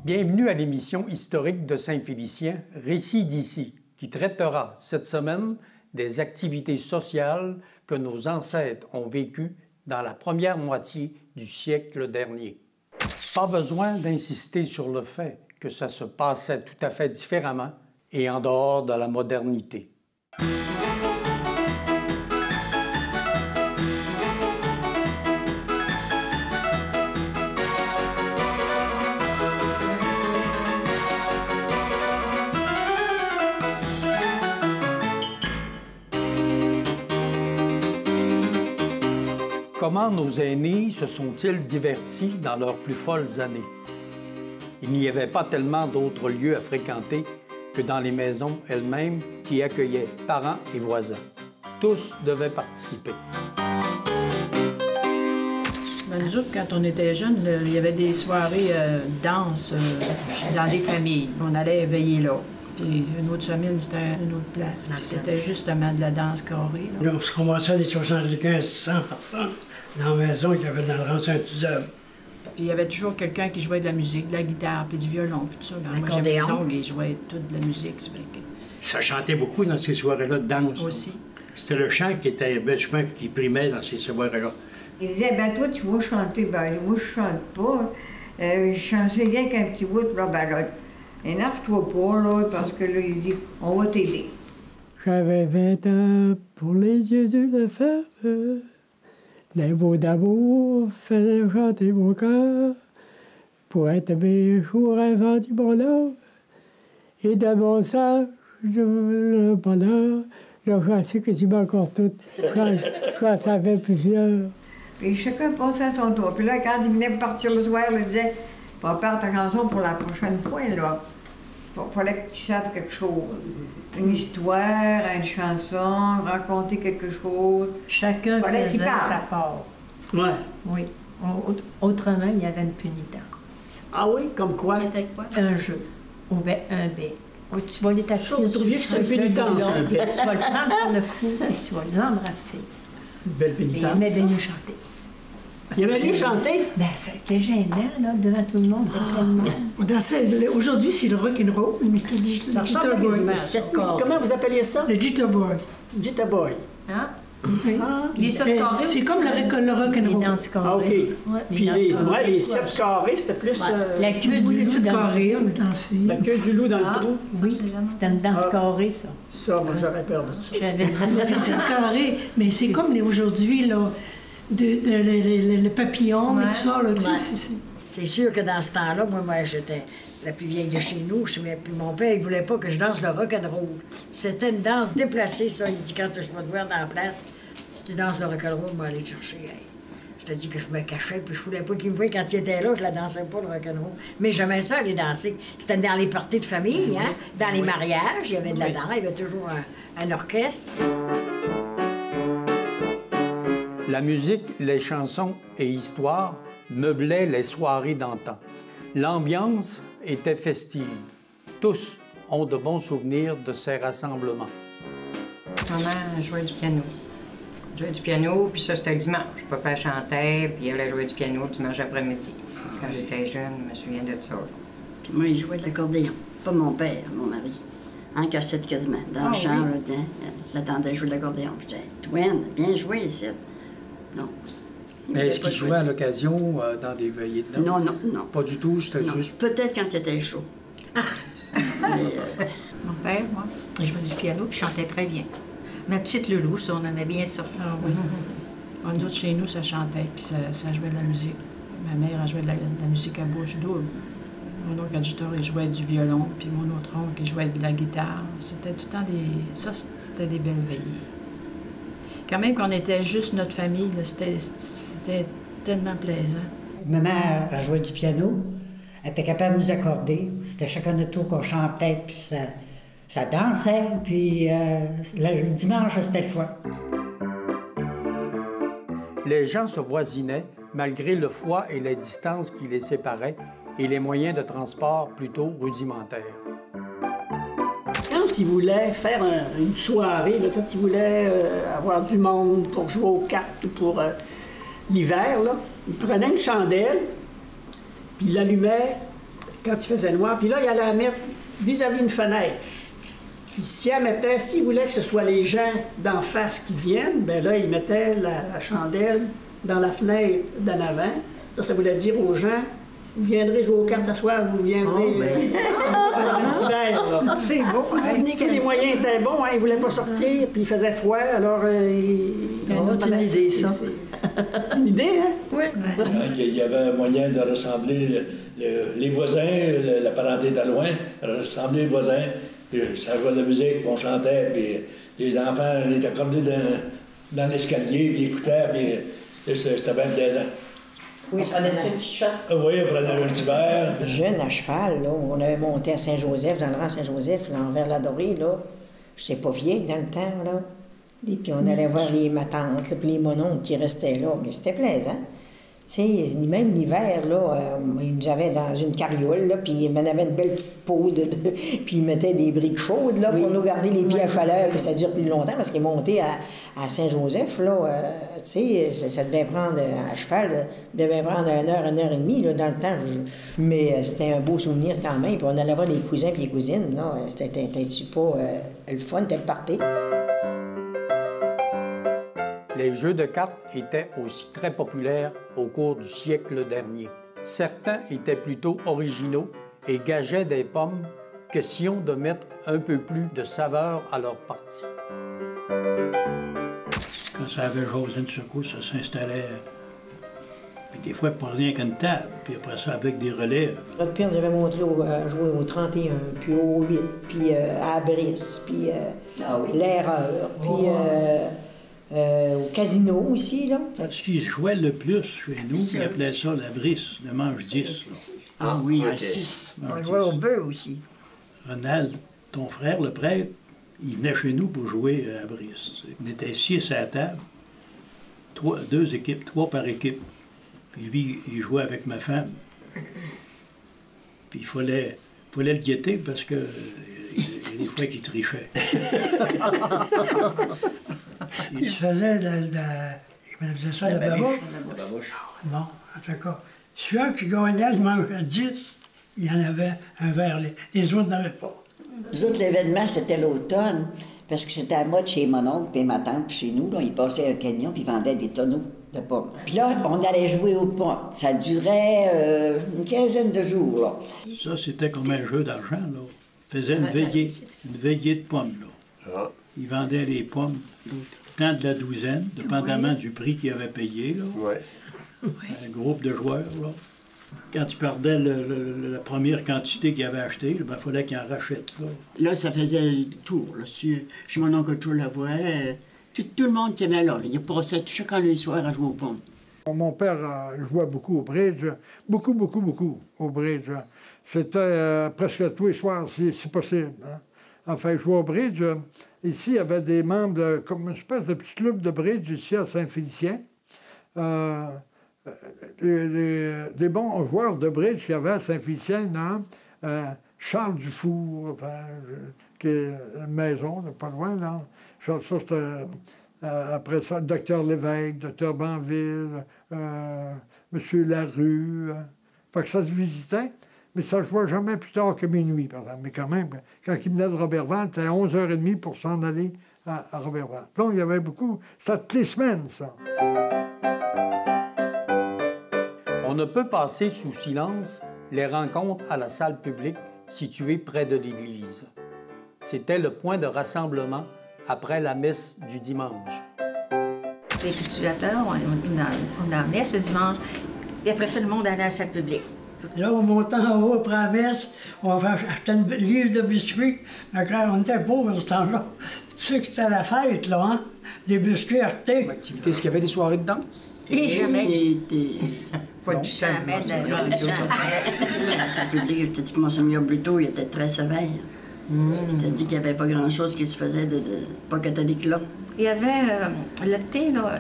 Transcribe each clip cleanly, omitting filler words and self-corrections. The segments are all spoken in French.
Bienvenue à l'émission historique de Saint-Félicien, Récits d'ici, qui traitera cette semaine des activités sociales que nos ancêtres ont vécues dans la première moitié du siècle dernier. Pas besoin d'insister sur le fait que ça se passait tout à fait différemment et en dehors de la modernité. Comment nos aînés se sont-ils divertis dans leurs plus folles années? Il n'y avait pas tellement d'autres lieux à fréquenter que dans les maisons elles-mêmes qui accueillaient parents et voisins. Tous devaient participer. Ben, nous autres, quand on était jeunes, il y avait des soirées danse dans des familles. On allait veiller là. Puis une autre semaine, c'était une autre place. Puis c'était justement de la danse carrée. Là. On se commençait à des 75-100 personnes dans la maison qu'il y avait dans le rang Saint-Eusèbe. Puis il y avait toujours quelqu'un qui jouait de la musique, de la guitare, puis du violon, puis tout ça. Moi, j'aimais les ongles, ils jouaient toute de la musique. C'est vrai que... Ça chantait beaucoup dans ces soirées-là de danse. Aussi. C'était le chant qui était souvent qui primait dans ces soirées-là. Il disait, ben toi, tu vas chanter. Ben moi, je chante pas. Je chantais rien qu'un petit bout, là, ben là, énerve-toi pas, là, parce que là, il dit, on va t'aider. J'avais 20 ans pour les yeux de femme. Les mots d'amour faisaient chanter mon cœur. Pour être mes jours avant du bonheur. Et de mon sang, le bonheur. Là, je sais que tu m'as encore tout. J'en savais plusieurs. Puis chacun passait à son tour. Puis là, quand il venait partir le soir, il disait, prépare ta chanson pour la prochaine fois, là. Fallait que tu saches quelque chose. Une histoire, une chanson, raconter quelque chose. Chacun faisait sa part. Ouais. Oui. Autrement, il y avait une punitence. Ah oui? Comme quoi? C'était quoi? Un jeu. Un bec. Tu vas les taper. Vous trouviez que c'était une pénitence, un bec? Tu vas le prendre par le cou et tu vas l'embrasser. Une belle pénitence. Il aimait bien chanter. Il aimait bien chanter? Ben, c'était gênant, là, devant tout le monde, plein de monde. On dansait. Aujourd'hui, c'est le rock'n'roll, le Mr. Jitterboy. Comment vous appeliez ça? Le Jitterboy. Jitterboy. Hein? Ah. Les 7 carrés. C'est comme le rock'n'roll. Les danses carrées. Ah, OK. Ouais, Puis les 7 carrés, c'était plus... La queue du Les loup 7 dans carrés, on a dansé. La queue du loup dans le trou. Oui, c'était une danse carrée, ça. Ça, moi, j'aurais peur de ça. J'avais dit Les 7 carrés, mais c'est comme aujourd'hui, là, le papillon et tout ça, là, tu sais. C'est sûr que dans ce temps-là, moi j'étais la plus vieille de chez nous, puis mon père, il voulait pas que je danse le rock'n'roll. C'était une danse déplacée, ça. Il dit, quand je vais te voir dans la place, si tu danses le rock'n'roll, je vais aller te chercher. Hey. Je te dis que je me cachais, puis je voulais pas qu'il me voie quand il était là, je la dansais pas, le rock'n'roll. Mais j'aimais ça, aller danser. C'était dans les parties de famille, hein? Dans les mariages, il y avait de la danse, il y avait toujours un orchestre. La musique, les chansons et histoires meublaient les soirées d'antan. L'ambiance était festive. Tous ont de bons souvenirs de ces rassemblements. Maman jouait du piano. Jouait du piano, puis ça, c'était le dimanche. Papa chantait, puis elle allait jouer du piano le dimanche après-midi. Quand j'étais jeune, je me souviens de ça. Puis moi, il jouait de l'accordéon. Pas mon père, mon mari. En cachette quasiment. Dans le champ, là, je l'attendais jouer de l'accordéon. Je disais, Twin, bien joué ici. Non. Mais est-ce qu'il jouait à l'occasion dans des veillées de danse? Non. Pas du tout, c'était juste... Peut-être quand il était chaud. Mon père, moi, il jouait du piano puis chantait très bien. Ma petite Loulou, ça, on aimait bien ça. Ah oui. Nous autres, chez nous, ça chantait, puis ça jouait de la musique. Ma mère, elle jouait de la musique à bouche double. Mon oncle adjuteur, il jouait du violon, puis mon autre oncle, il jouait de la guitare. C'était tout le temps des... Ça, c'était des belles veillées. Quand même qu'on était juste notre famille, c'était tellement plaisant. Maman, elle jouait du piano. Elle était capable de nous accorder. C'était chacun notre tour qu'on chantait, puis ça dansait. Puis le dimanche, c'était le fun. Les gens se voisinaient, malgré le froid et les distances qui les séparaient et les moyens de transport plutôt rudimentaires. Quand ils voulaient faire une soirée, là, quand ils voulaient avoir du monde pour jouer aux cartes ou pour l'hiver, ils prenaient une chandelle, puis ils l'allumaient quand il faisait noir. Puis là, il allait la mettre vis-à-vis une fenêtre. Puis s'il voulait que ce soit les gens d'en face qui viennent, bien là, il mettait la chandelle dans la fenêtre d'en avant. Ça voulait dire aux gens, vous viendrez jouer aux cartes à soir, vous viendrez pendant l'hiver. C'est beau. Les moyens étaient bons, hein, ils ne voulaient pas sortir, puis il faisait froid, alors... C'est une idée, ça. C'est une idée, hein? Oui. Il y avait un moyen de rassembler les voisins, la parenté de loin, rassembler les voisins, puis ça jouait de la musique, puis on chantait, puis les enfants étaient accordés dans l'escalier, puis ils écoutaient, puis c'était bien plaisant. Oui, on prenait un petit shot. Oui, on prenait un petit verre. Jeune à cheval, là, on avait monté à Saint-Joseph, dans le rang Saint-Joseph, là, envers la Dorée, là. Je sais pas vieille dans le temps, là. Et puis on allait voir ma tante, là, puis les mononcles qui restaient là, mais c'était plaisant. Tu sais, même l'hiver, là, ils nous avaient dans une carriole, là, puis ils m'en avaient une belle petite peau, puis ils mettaient des briques chaudes, là, pour nous garder les pieds à chaleur, puis ça dure plus longtemps, parce qu'ils montaient à Saint-Joseph, là, tu sais, ça devait prendre, à cheval, devait prendre 1 heure, 1 heure et demie, là, dans le temps. Mais c'était un beau souvenir quand même, puis on allait voir les cousins puis les cousines, là, c'était-tu pas le fun, c'était le party. Les jeux de cartes étaient aussi très populaires au cours du siècle dernier. Certains étaient plutôt originaux et gageaient des pommes question de mettre un peu plus de saveur à leur partie. Quand ça avait jasé une secousse, ça s'installait. Puis des fois, pas rien qu'une table, puis après ça, avec des relais. Notre père nous avait montré à jouer au 31, puis au 8, puis à Brice, puis l'erreur, puis... au casino aussi, là. Ce qui se jouait le plus chez nous, ils appelaient ça la brisse, le manche 10. Là. Ah oui, à 6. On jouait au bœuf aussi. Ronald, ton frère, le prêtre, il venait chez nous pour jouer à brisse. On était 6 à la table, 2 équipes, 3 par équipe. Puis lui, il jouait avec ma femme. Puis il fallait le guetter parce que il y a des fois qu'il trichait. Il se faisait il faisait ça, la babouche. Bon, en tout cas, celui qui gagnait, il mangeait 10, il y en avait un verre, les autres n'avaient pas. Nous autres, l'événement, c'était l'automne, parce que c'était à la mode chez mon oncle et ma tante, puis chez nous, là, ils passaient un camion, puis ils vendaient des tonneaux de pommes. Puis là, on allait jouer aux pommes. Ça durait une quinzaine de jours, là. Ça, c'était comme un jeu d'argent, là. Ils faisaient une veillée de pommes, là. Ils vendaient les pommes, tant de la douzaine, dépendamment du prix qu'ils avaient payé, là. Un groupe de joueurs, là. Quand ils perdaient la première quantité qu'ils avaient achetée, il fallait qu'ils en rachètent, là. Là, ça faisait le tour, là. Chez mon oncle Joe Lavoie, tout le monde qui avait là, il passait chacun le soir à jouer aux pommes. Mon père jouait beaucoup au bridge, beaucoup au bridge. C'était presque tous les soirs, si possible. Hein. Enfin, il jouait au bridge. Ici, il y avait des membres, comme une espèce de petit club de bridge ici à Saint-Félicien. Des bons joueurs de bridge qu'il y avait à Saint-Félicien, Charles Dufour, qui est une maison, pas loin, là. Ça, c'était... après ça, le docteur Lévesque, docteur Banville, M. Larue. Fait que ça se visitait, mais ça ne jouait jamais plus tard que minuit, par exemple. Mais quand même, quand il venait de Roberval, c'était à 11h30 pour s'en aller à Roberval. Donc, il y avait beaucoup... C'était toutes les semaines, ça. On ne peut passer sous silence les rencontres à la salle publique située près de l'église. C'était le point de rassemblement après la messe du dimanche. Les cultivateurs, on emmenait ce dimanche, puis après ça, le monde allait à la salle publique. Là, on montait en haut après la messe, on achetait un livre de biscuits. On était pauvres à ce temps-là. Tu sais que c'était la fête, là, hein? Des biscuits achetés. Activité, est-ce qu'il y avait des soirées de danse? Et jamais. Pas du jamais de la salle publique, je t'ai dit que Monseigneur Bluteau, il était très sévère. Je t'ai dit qu'il n'y avait pas grand-chose qui se faisait de pas catholique là. Il y avait, l'été, durant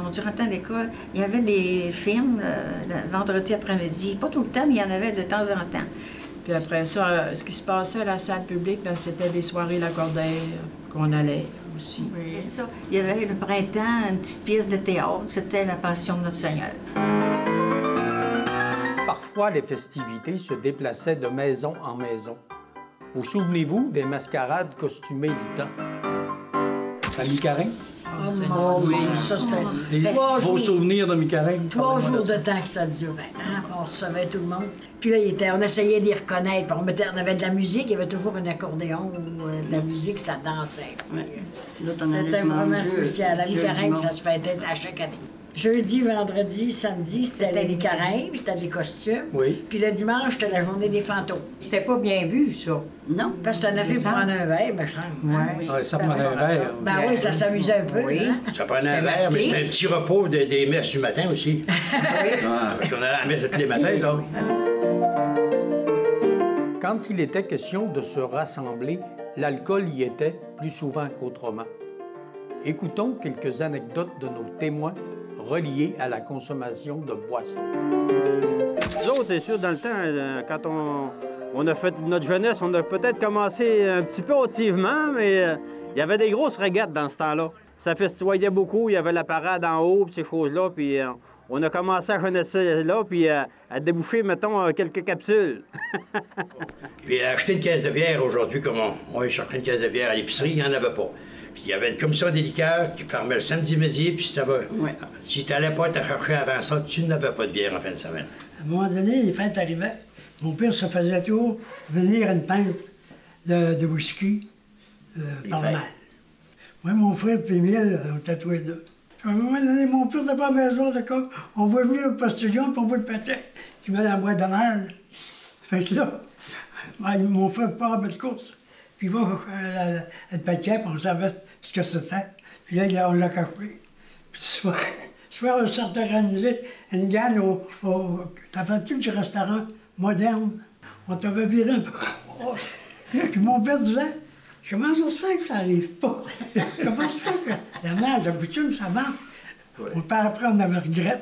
le temps d'école, il y avait des films le vendredi après-midi. Pas tout le temps, mais il y en avait de temps en temps. Puis après ça, ce qui se passait à la salle publique, c'était des soirées La Cordaire qu'on allait aussi. Oui, c'est ça. Il y avait le printemps, une petite pièce de théâtre. C'était La Passion de notre Seigneur. Parfois, Autrefois, les festivités se déplaçaient de maison en maison. Vous souvenez-vous des mascarades costumées du temps? La mi-carême? Oh, oui, ça c'était... Vos souvenirs de mi-carême? 3 jours de temps que ça durait. Hein? On recevait tout le monde. Puis là, on essayait d'y reconnaître. Puis on avait de la musique, il y avait toujours un accordéon ou de la musique, ça dansait. C'était vraiment spécial. La mi-carême, ça se fêtait à chaque année. Jeudi, vendredi, samedi, c'était la mi-carême, c'était des costumes. Oui. Puis le dimanche, c'était la journée des fantômes. C'était pas bien vu, ça. Non. Parce que t'en as fait pour prendre un verre, ben, je Ouais, ça prenait un verre. Ben oui, ça s'amusait un peu. Oui. Hein? Ça prenait un verre, mais c'était un petit repos des messes du matin aussi. Parce qu'on allait à la messe tous les matins, là. Quand il était question de se rassembler, l'alcool y était plus souvent qu'autrement. Écoutons quelques anecdotes de nos témoins reliés à la consommation de boissons. Nous autres, c'est sûr, dans le temps, quand on a fait notre jeunesse, on a peut-être commencé un petit peu hautivement, mais il y avait des grosses régates dans ce temps-là. Ça festoyait beaucoup, il y avait la parade en haut, puis ces choses-là, puis on a commencé à jeunesse là, puis à déboucher, mettons, quelques capsules. Puis acheter une caisse de bière aujourd'hui, comme on va chercher une caisse de bière à l'épicerie, il n'y en avait pas. Il y avait une commission des liqueurs qui fermait le samedi midi, puis si tu n'allais pas te chercher avant ça, tu n'avais pas de bière en fin de semaine. À un moment donné, les fêtes arrivaient. Mon père se faisait toujours venir une pinte de whisky par mal. Moi, mon frère et Émile, on était tous les deux. À un moment donné, mon père n'était pas à la maison, d'accord? On va venir au postillon, puis on va le péter. Il met dans la boîte de mal. Fait que là, mon frère part à mettre course. Puis il va le paquet, puis on savait ce que c'était. Puis là, on l'a caché. Puis soir, on s'est organisé une gang t'appelles-tu du restaurant moderne? On t'avait viré un peu. Puis mon père disait, comment ça se fait que ça n'arrive pas? Comment ça se fait que la mère, la coutume, ça marche? Ouais. Après, on avait regret.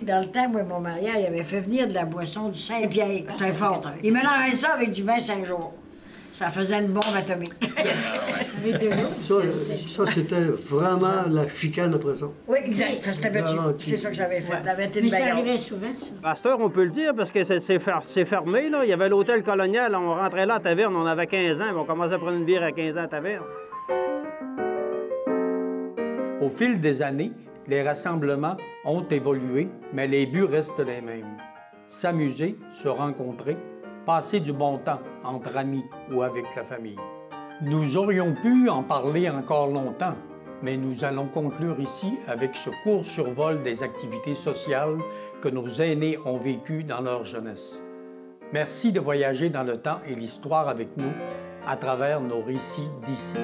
Dans le temps, moi, mon mariage, il avait fait venir de la boisson du Saint-Pierre. C'était fort. Il mélangeait ça avec du vin Saint-Jean. Ça faisait une bombe atomique. Yes! Ça, c'était vraiment la chicane après ça. Oui, exact. Ça s'était battu. C'est ça que j'avais fait. Mais ça arrivait souvent, ça. À cette heure, on peut le dire, parce que c'est fermé, là. Il y avait l'hôtel colonial, on rentrait là à Taverne, on avait 15 ans, puis on commençait à prendre une bière à 15 ans à Taverne. Au fil des années, les rassemblements ont évolué, mais les buts restent les mêmes. S'amuser, se rencontrer, passer du bon temps entre amis ou avec la famille. Nous aurions pu en parler encore longtemps, mais nous allons conclure ici avec ce court survol des activités sociales que nos aînés ont vécues dans leur jeunesse. Merci de voyager dans le temps et l'histoire avec nous à travers nos récits d'ici.